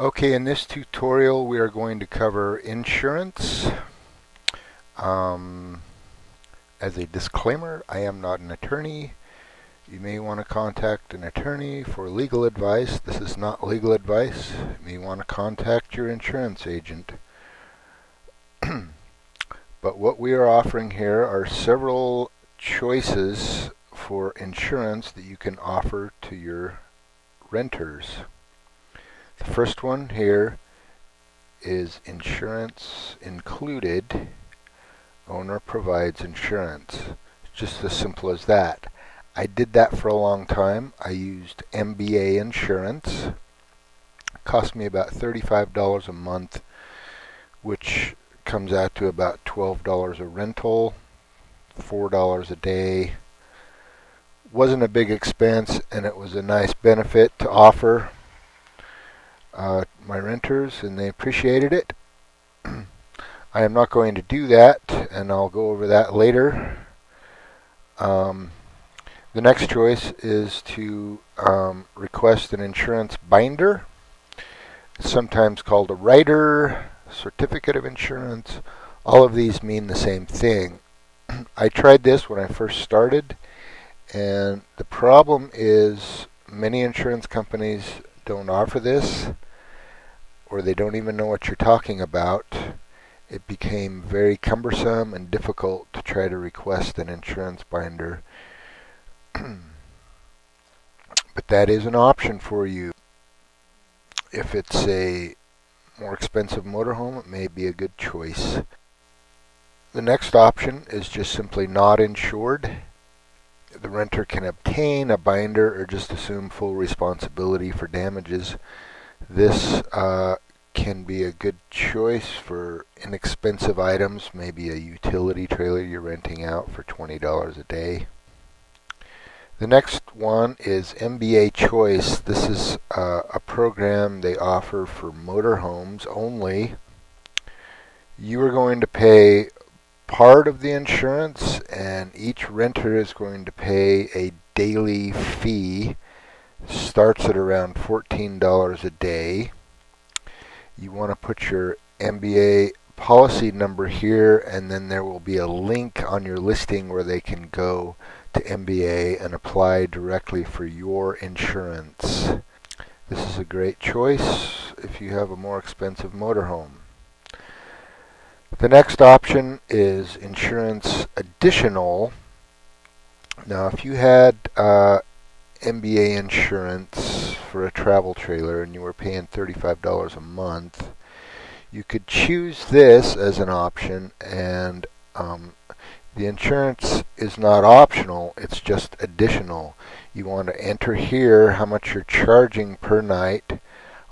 Okay, in this tutorial we are going to cover insurance. Um, as a disclaimer, I am not an attorney. You may want to contact an attorney for legal advice. This is not legal advice. You may want to contact your insurance agent. But what we are offering here are several choices for insurance that you can offer to your renters. The first one here is insurance included. Owner provides insurance. It's just as simple as that. I did that for a long time. I used MBA insurance. It cost me about $35 a month, which comes out to about $12 a rental, $4 a day. Wasn't a big expense, and it was a nice benefit to offer my renters, and they appreciated it. I am not going to do that, and I'll go over that later. The next choice is to request an insurance binder. It's sometimes called a rider, certificate of insurance. All of these mean the same thing. I tried this when I first started, and the problem is many insurance companies don't offer this, or they don't even know what you're talking about. It became very cumbersome and difficult to try to request an insurance binder. But that is an option for you. If it's a more expensive motorhome, it may be a good choice. The next option is just simply not insured. The renter can obtain a binder or just assume full responsibility for damages. This can be a good choice for inexpensive items, maybe a utility trailer you're renting out for $20 a day. The next one is MBA Choice. This is a program they offer for motorhomes only. You are going to pay part of the insurance, and each renter is going to pay a daily fee. Starts at around $14 a day. You want to put your MBA policy number here, and then there will be a link on your listing where they can go to MBA and apply directly for your insurance. This is a great choice if you have a more expensive motorhome. The next option is insurance additional. Now, if you had MBA insurance for a travel trailer and you were paying $35 a month, you could choose this as an option, and the insurance is not optional, it's just additional. You want to enter here how much you're charging per night.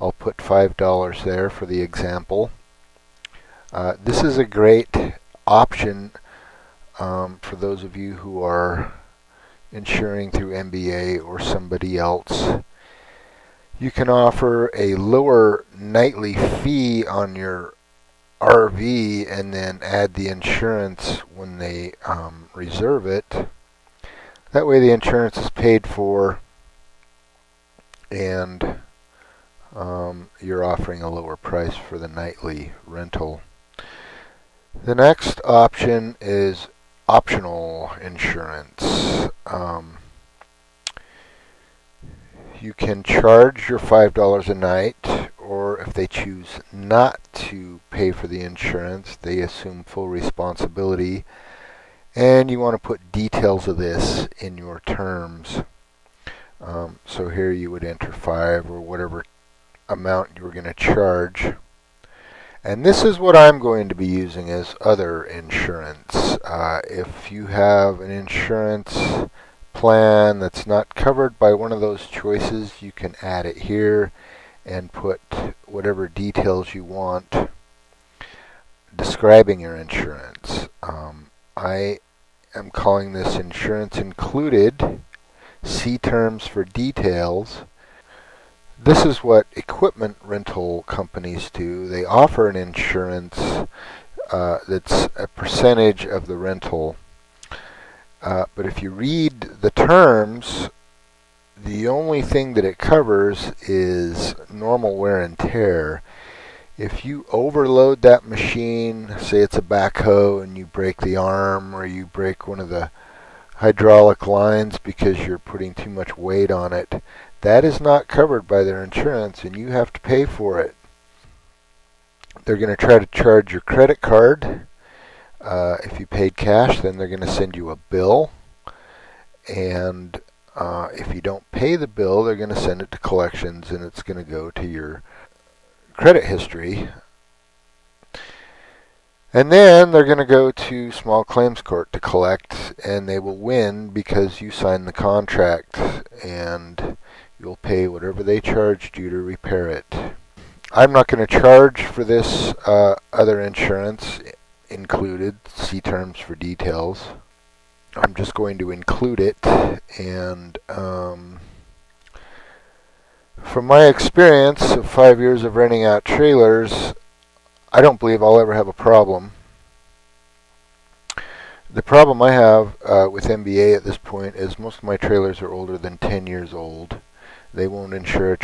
I'll put $5 there for the example. This is a great option for those of you who are insuring through MBA or somebody else. You can offer a lower nightly fee on your RV and then add the insurance when they reserve it. That way the insurance is paid for, and you're offering a lower price for the nightly rental. The next option is optional insurance. You can charge your $5 a night, or if they choose not to pay for the insurance, they assume full responsibility. And you want to put details of this in your terms. So here you would enter 5 or whatever amount you were going to charge. And this is what I'm going to be using as other insurance. If you have an insurance plan that's not covered by one of those choices, you can add it here and put whatever details you want describing your insurance. I am calling this insurance included. See terms for details. This is what equipment rental companies do. They offer an insurance that's a percentage of the rental. But if you read the terms, The only thing that it covers is normal wear and tear. If you overload that machine, say it's a backhoe and you break the arm or you break one of the hydraulic lines because you're putting too much weight on it, that is not covered by their insurance and you have to pay for it. They're going to try to charge your credit card. If you paid cash, then they're going to send you a bill. And if you don't pay the bill, they're going to send it to collections and it's going to go to your credit history. And then they're going to go to small claims court to collect, and they will win because you signed the contract and you'll pay whatever they charged you to repair it. I'm not going to charge for this other insurance included. See terms for details. I'm just going to include it, and from my experience of 5 years of renting out trailers, I don't believe I'll ever have a problem. The problem I have with MBA at this point is most of my trailers are older than 10 years old. They won't insure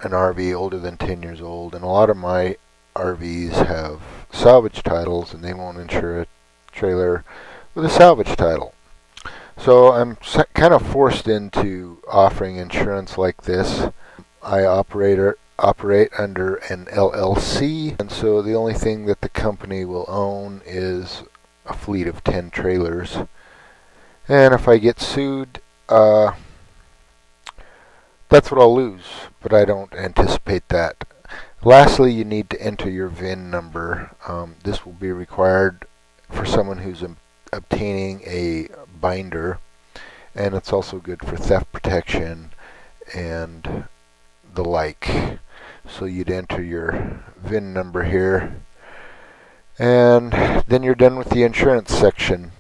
an RV older than 10 years old, and a lot of my RVs have salvage titles, and they won't insure a trailer with a salvage title. So I'm kind of forced into offering insurance like this. I operate under an LLC, and so the only thing that the company will own is a fleet of 10 trailers. And if I get sued, that's what I'll lose, but I don't anticipate that. Lastly, you need to enter your VIN number. This will be required for someone who's obtaining a binder, and it's also good for theft protection and the like. So you'd enter your VIN number here, and then you're done with the insurance section.